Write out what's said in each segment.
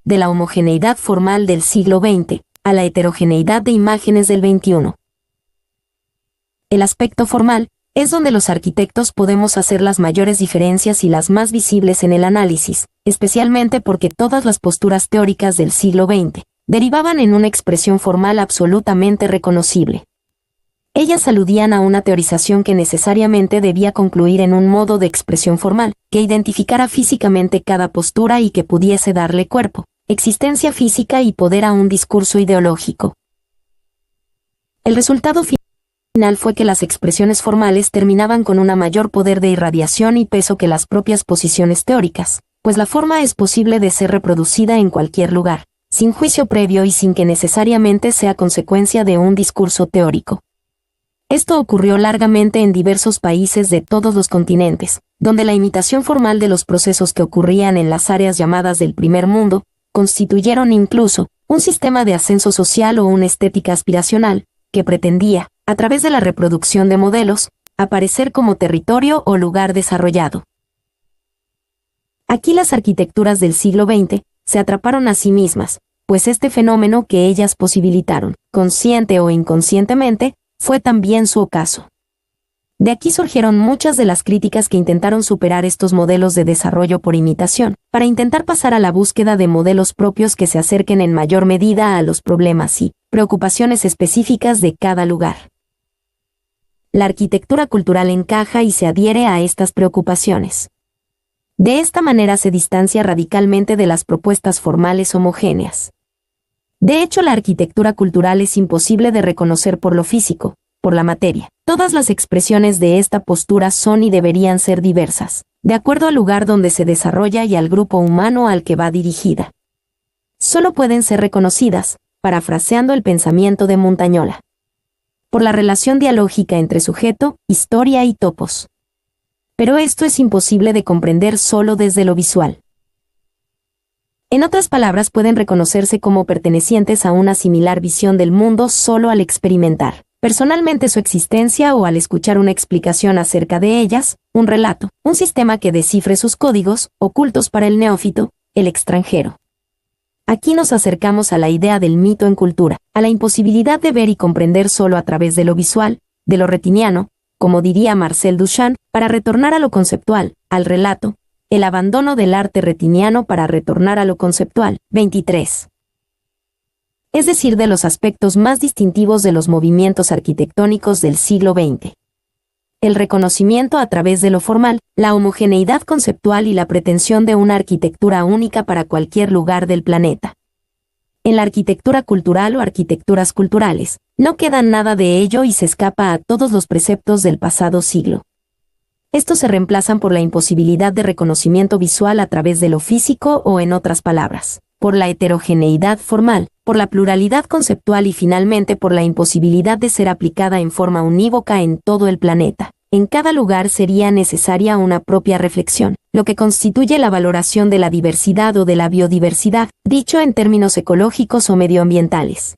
de la homogeneidad formal del siglo XX a la heterogeneidad de imágenes del XXI. El aspecto formal es donde los arquitectos podemos hacer las mayores diferencias y las más visibles en el análisis, especialmente porque todas las posturas teóricas del siglo XX derivaban en una expresión formal absolutamente reconocible. Ellas aludían a una teorización que necesariamente debía concluir en un modo de expresión formal, que identificara físicamente cada postura y que pudiese darle cuerpo, existencia física y poder a un discurso ideológico. El resultado final fue que las expresiones formales terminaban con un mayor poder de irradiación y peso que las propias posiciones teóricas, pues la forma es posible de ser reproducida en cualquier lugar, sin juicio previo y sin que necesariamente sea consecuencia de un discurso teórico. Esto ocurrió largamente en diversos países de todos los continentes, donde la imitación formal de los procesos que ocurrían en las áreas llamadas del primer mundo, constituyeron incluso un sistema de ascenso social o una estética aspiracional, que pretendía, a través de la reproducción de modelos, aparecer como territorio o lugar desarrollado. Aquí las arquitecturas del siglo XX se atraparon a sí mismas, pues este fenómeno que ellas posibilitaron, consciente o inconscientemente, fue también su ocaso. De aquí surgieron muchas de las críticas que intentaron superar estos modelos de desarrollo por imitación, para intentar pasar a la búsqueda de modelos propios que se acerquen en mayor medida a los problemas y preocupaciones específicas de cada lugar. La arquitectura cultural encaja y se adhiere a estas preocupaciones. De esta manera se distancia radicalmente de las propuestas formales homogéneas. De hecho, la arquitectura cultural es imposible de reconocer por lo físico, por la materia. Todas las expresiones de esta postura son y deberían ser diversas, de acuerdo al lugar donde se desarrolla y al grupo humano al que va dirigida. Solo pueden ser reconocidas, parafraseando el pensamiento de Montañola, por la relación dialógica entre sujeto, historia y topos. Pero esto es imposible de comprender solo desde lo visual. En otras palabras, pueden reconocerse como pertenecientes a una similar visión del mundo solo al experimentar personalmente su existencia o al escuchar una explicación acerca de ellas, un relato, un sistema que descifre sus códigos, ocultos para el neófito, el extranjero. Aquí nos acercamos a la idea del mito en cultura, a la imposibilidad de ver y comprender solo a través de lo visual, de lo retiniano, como diría Marcel Duchamp, para retornar a lo conceptual, al relato, el abandono del arte retiniano para retornar a lo conceptual. 23. Es decir, de los aspectos más distintivos de los movimientos arquitectónicos del siglo XX. El reconocimiento a través de lo formal, la homogeneidad conceptual y la pretensión de una arquitectura única para cualquier lugar del planeta. En la arquitectura cultural o arquitecturas culturales, no queda nada de ello y se escapa a todos los preceptos del pasado siglo. Estos se reemplazan por la imposibilidad de reconocimiento visual a través de lo físico o, en otras palabras, por la heterogeneidad formal, por la pluralidad conceptual y finalmente por la imposibilidad de ser aplicada en forma unívoca en todo el planeta. En cada lugar sería necesaria una propia reflexión, lo que constituye la valoración de la diversidad o de la biodiversidad, dicho en términos ecológicos o medioambientales.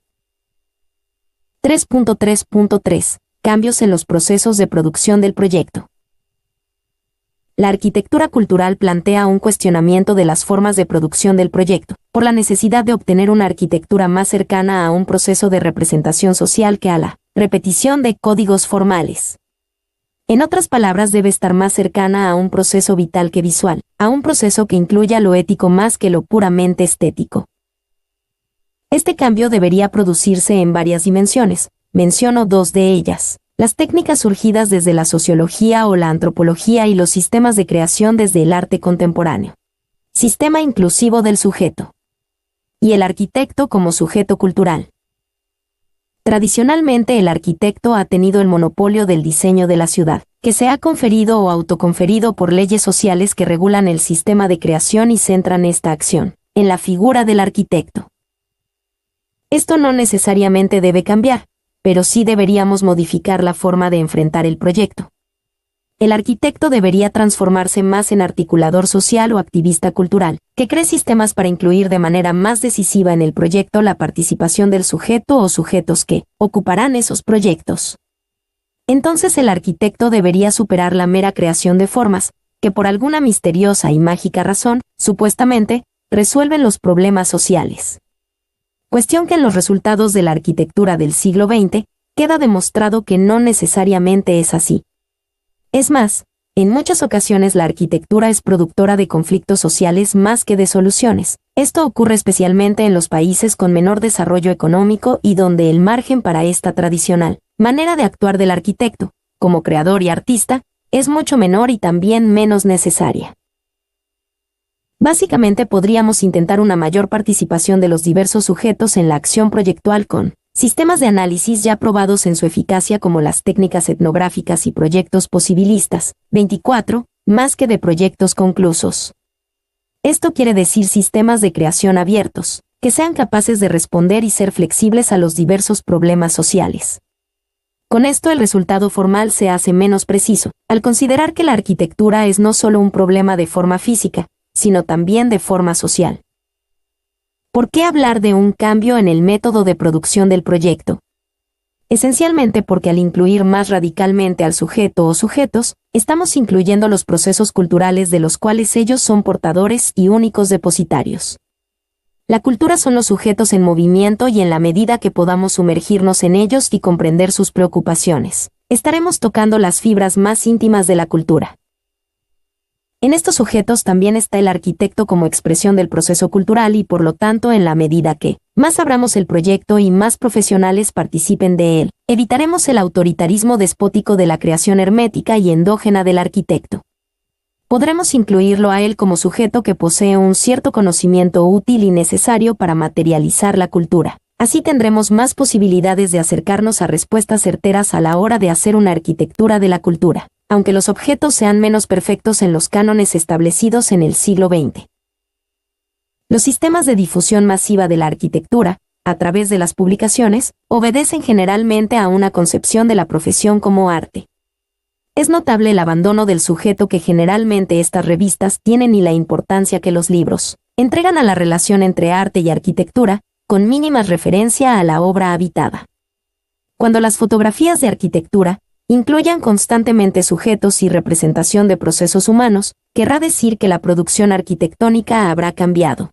3.3.3. Cambios en los procesos de producción del proyecto. La arquitectura cultural plantea un cuestionamiento de las formas de producción del proyecto, por la necesidad de obtener una arquitectura más cercana a un proceso de representación social que a la repetición de códigos formales. En otras palabras, debe estar más cercana a un proceso vital que visual, a un proceso que incluya lo ético más que lo puramente estético. Este cambio debería producirse en varias dimensiones, menciono dos de ellas. Las técnicas surgidas desde la sociología o la antropología y los sistemas de creación desde el arte contemporáneo. Sistema inclusivo del sujeto. Y el arquitecto como sujeto cultural. Tradicionalmente el arquitecto ha tenido el monopolio del diseño de la ciudad, que se ha conferido o autoconferido por leyes sociales que regulan el sistema de creación y centran esta acción en la figura del arquitecto. Esto no necesariamente debe cambiar, pero sí deberíamos modificar la forma de enfrentar el proyecto. El arquitecto debería transformarse más en articulador social o activista cultural, que cree sistemas para incluir de manera más decisiva en el proyecto la participación del sujeto o sujetos que ocuparán esos proyectos. Entonces el arquitecto debería superar la mera creación de formas, que por alguna misteriosa y mágica razón, supuestamente, resuelven los problemas sociales. Cuestión que en los resultados de la arquitectura del siglo XX queda demostrado que no necesariamente es así. Es más, en muchas ocasiones la arquitectura es productora de conflictos sociales más que de soluciones. Esto ocurre especialmente en los países con menor desarrollo económico y donde el margen para esta tradicional manera de actuar del arquitecto, como creador y artista, es mucho menor y también menos necesaria. Básicamente podríamos intentar una mayor participación de los diversos sujetos en la acción proyectual con sistemas de análisis ya probados en su eficacia como las técnicas etnográficas y proyectos posibilistas, 24, más que de proyectos conclusos. Esto quiere decir sistemas de creación abiertos, que sean capaces de responder y ser flexibles a los diversos problemas sociales. Con esto el resultado formal se hace menos preciso, al considerar que la arquitectura es no solo un problema de forma física, sino también de forma social. ¿Por qué hablar de un cambio en el método de producción del proyecto? Esencialmente porque al incluir más radicalmente al sujeto o sujetos, estamos incluyendo los procesos culturales de los cuales ellos son portadores y únicos depositarios. La cultura son los sujetos en movimiento y en la medida que podamos sumergirnos en ellos y comprender sus preocupaciones, estaremos tocando las fibras más íntimas de la cultura. En estos sujetos también está el arquitecto como expresión del proceso cultural y por lo tanto en la medida que más abramos el proyecto y más profesionales participen de él, evitaremos el autoritarismo despótico de la creación hermética y endógena del arquitecto. Podremos incluirlo a él como sujeto que posee un cierto conocimiento útil y necesario para materializar la cultura. Así tendremos más posibilidades de acercarnos a respuestas certeras a la hora de hacer una arquitectura de la cultura, aunque los objetos sean menos perfectos en los cánones establecidos en el siglo XX. Los sistemas de difusión masiva de la arquitectura, a través de las publicaciones, obedecen generalmente a una concepción de la profesión como arte. Es notable el abandono del sujeto que generalmente estas revistas tienen y la importancia que los libros entregan a la relación entre arte y arquitectura, con mínima referencia a la obra habitada. Cuando las fotografías de arquitectura incluyan constantemente sujetos y representación de procesos humanos, querrá decir que la producción arquitectónica habrá cambiado.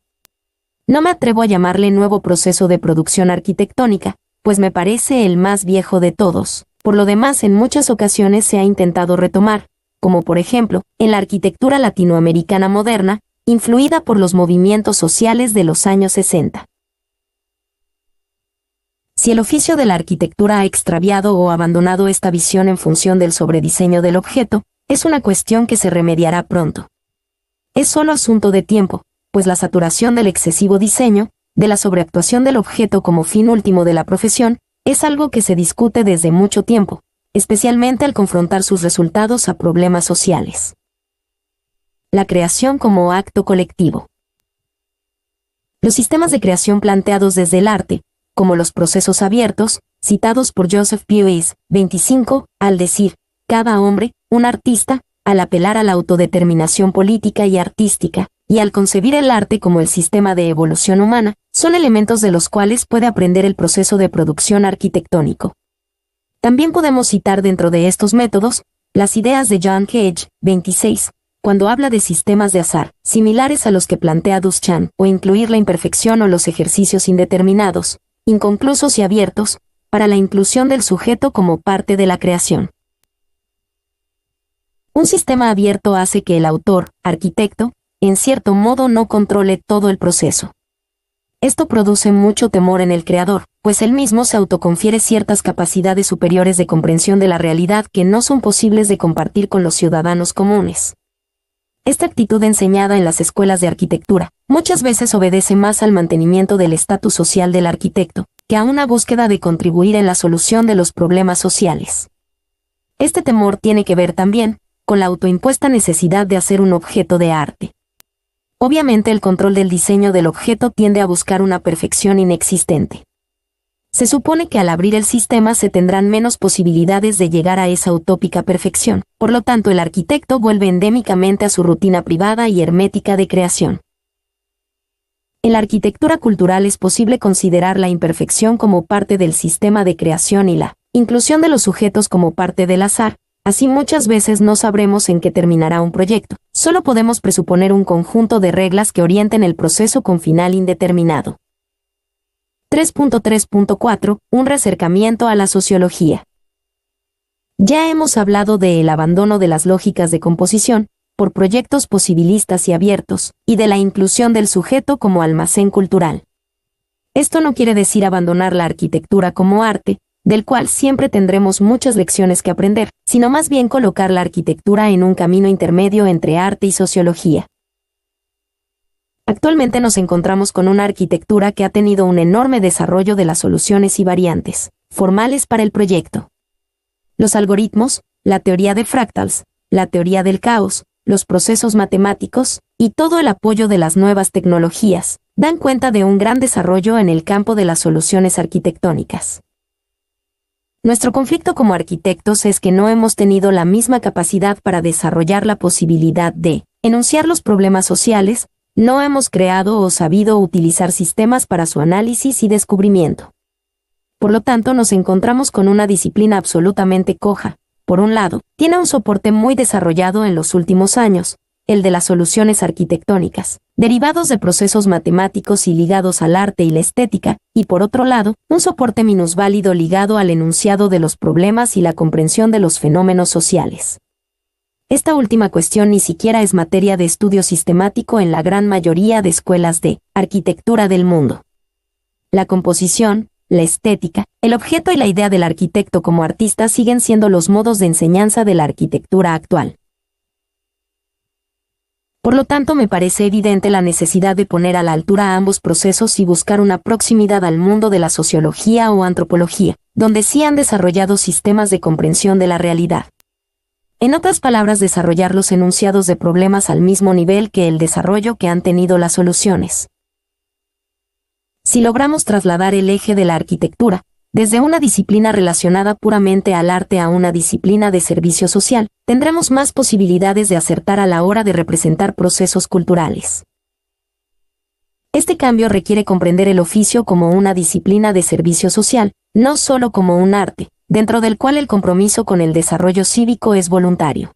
No me atrevo a llamarle nuevo proceso de producción arquitectónica, pues me parece el más viejo de todos. Por lo demás, en muchas ocasiones se ha intentado retomar, como por ejemplo, en la arquitectura latinoamericana moderna, influida por los movimientos sociales de los años 60. Si el oficio de la arquitectura ha extraviado o abandonado esta visión en función del sobrediseño del objeto, es una cuestión que se remediará pronto. Es solo asunto de tiempo, pues la saturación del excesivo diseño, de la sobreactuación del objeto como fin último de la profesión, es algo que se discute desde mucho tiempo, especialmente al confrontar sus resultados a problemas sociales. La creación como acto colectivo. Los sistemas de creación planteados desde el arte, como los procesos abiertos, citados por Joseph Beuys, 25, al decir, cada hombre, un artista, al apelar a la autodeterminación política y artística, y al concebir el arte como el sistema de evolución humana, son elementos de los cuales puede aprender el proceso de producción arquitectónico. También podemos citar dentro de estos métodos, las ideas de John Cage, 26, cuando habla de sistemas de azar, similares a los que plantea Duchamp, o incluir la imperfección o los ejercicios indeterminados, inconclusos y abiertos, para la inclusión del sujeto como parte de la creación. Un sistema abierto hace que el autor, arquitecto, en cierto modo no controle todo el proceso. Esto produce mucho temor en el creador, pues él mismo se autoconfiere ciertas capacidades superiores de comprensión de la realidad que no son posibles de compartir con los ciudadanos comunes. Esta actitud enseñada en las escuelas de arquitectura muchas veces obedece más al mantenimiento del estatus social del arquitecto que a una búsqueda de contribuir en la solución de los problemas sociales. Este temor tiene que ver también con la autoimpuesta necesidad de hacer un objeto de arte. Obviamente el control del diseño del objeto tiende a buscar una perfección inexistente. Se supone que al abrir el sistema se tendrán menos posibilidades de llegar a esa utópica perfección, por lo tanto el arquitecto vuelve endémicamente a su rutina privada y hermética de creación. En la arquitectura cultural es posible considerar la imperfección como parte del sistema de creación y la inclusión de los sujetos como parte del azar, Así muchas veces no sabremos en qué terminará un proyecto. Solo podemos presuponer un conjunto de reglas que orienten el proceso con final indeterminado. 3.3.4. Un reacercamiento a la sociología. Ya hemos hablado del abandono de las lógicas de composición por proyectos posibilistas y abiertos, y de la inclusión del sujeto como almacén cultural. Esto no quiere decir abandonar la arquitectura como arte, del cual siempre tendremos muchas lecciones que aprender, sino más bien colocar la arquitectura en un camino intermedio entre arte y sociología. Actualmente nos encontramos con una arquitectura que ha tenido un enorme desarrollo de las soluciones y variantes formales para el proyecto. Los algoritmos, la teoría de fractals, la teoría del caos, los procesos matemáticos, y todo el apoyo de las nuevas tecnologías, dan cuenta de un gran desarrollo en el campo de las soluciones arquitectónicas. Nuestro conflicto como arquitectos es que no hemos tenido la misma capacidad para desarrollar la posibilidad de enunciar los problemas sociales, no hemos creado o sabido utilizar sistemas para su análisis y descubrimiento. Por lo tanto, nos encontramos con una disciplina absolutamente coja. Por un lado, tiene un soporte muy desarrollado en los últimos años, el de las soluciones arquitectónicas, derivados de procesos matemáticos y ligados al arte y la estética, y por otro lado, un soporte minusválido ligado al enunciado de los problemas y la comprensión de los fenómenos sociales. Esta última cuestión ni siquiera es materia de estudio sistemático en la gran mayoría de escuelas de arquitectura del mundo. La composición, la estética, el objeto y la idea del arquitecto como artista siguen siendo los modos de enseñanza de la arquitectura actual. Por lo tanto, me parece evidente la necesidad de poner a la altura a ambos procesos y buscar una proximidad al mundo de la sociología o antropología, donde sí han desarrollado sistemas de comprensión de la realidad. En otras palabras, desarrollar los enunciados de problemas al mismo nivel que el desarrollo que han tenido las soluciones. Si logramos trasladar el eje de la arquitectura, desde una disciplina relacionada puramente al arte a una disciplina de servicio social, tendremos más posibilidades de acertar a la hora de representar procesos culturales. Este cambio requiere comprender el oficio como una disciplina de servicio social, no solo como un arte, dentro del cual el compromiso con el desarrollo cívico es voluntario.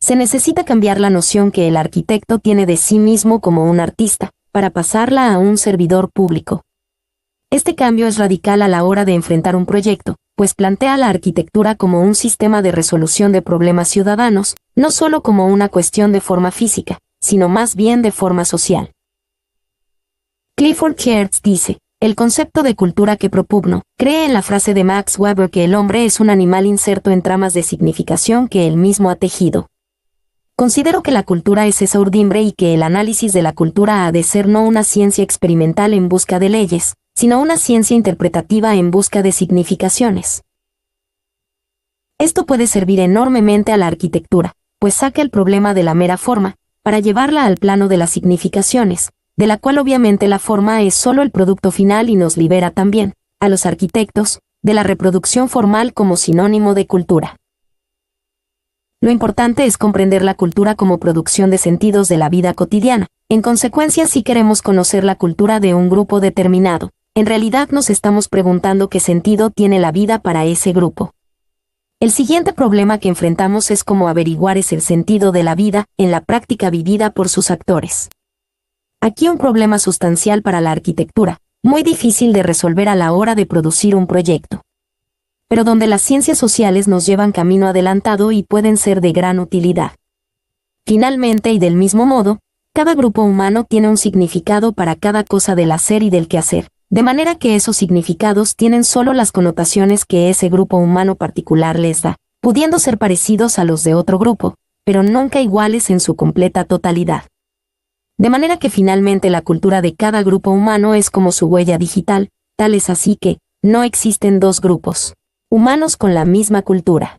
Se necesita cambiar la noción que el arquitecto tiene de sí mismo como un artista, para pasarla a un servidor público. Este cambio es radical a la hora de enfrentar un proyecto, pues plantea la arquitectura como un sistema de resolución de problemas ciudadanos, no solo como una cuestión de forma física, sino más bien de forma social. Clifford Geertz dice, el concepto de cultura que propugno, cree en la frase de Max Weber que el hombre es un animal inserto en tramas de significación que él mismo ha tejido. Considero que la cultura es esa urdimbre y que el análisis de la cultura ha de ser no una ciencia experimental en busca de leyes, sino una ciencia interpretativa en busca de significaciones. Esto puede servir enormemente a la arquitectura, pues saca el problema de la mera forma, para llevarla al plano de las significaciones, de la cual obviamente la forma es solo el producto final y nos libera también, a los arquitectos, de la reproducción formal como sinónimo de cultura. Lo importante es comprender la cultura como producción de sentidos de la vida cotidiana. En consecuencia, si queremos conocer la cultura de un grupo determinado, en realidad nos estamos preguntando qué sentido tiene la vida para ese grupo. El siguiente problema que enfrentamos es cómo averiguar ese sentido de la vida en la práctica vivida por sus actores. Aquí un problema sustancial para la arquitectura, muy difícil de resolver a la hora de producir un proyecto, pero donde las ciencias sociales nos llevan camino adelantado y pueden ser de gran utilidad. Finalmente, y del mismo modo, cada grupo humano tiene un significado para cada cosa del hacer y del quehacer, de manera que esos significados tienen solo las connotaciones que ese grupo humano particular les da, pudiendo ser parecidos a los de otro grupo, pero nunca iguales en su completa totalidad. De manera que finalmente la cultura de cada grupo humano es como su huella digital, tal es así que no existen dos grupos humanos con la misma cultura.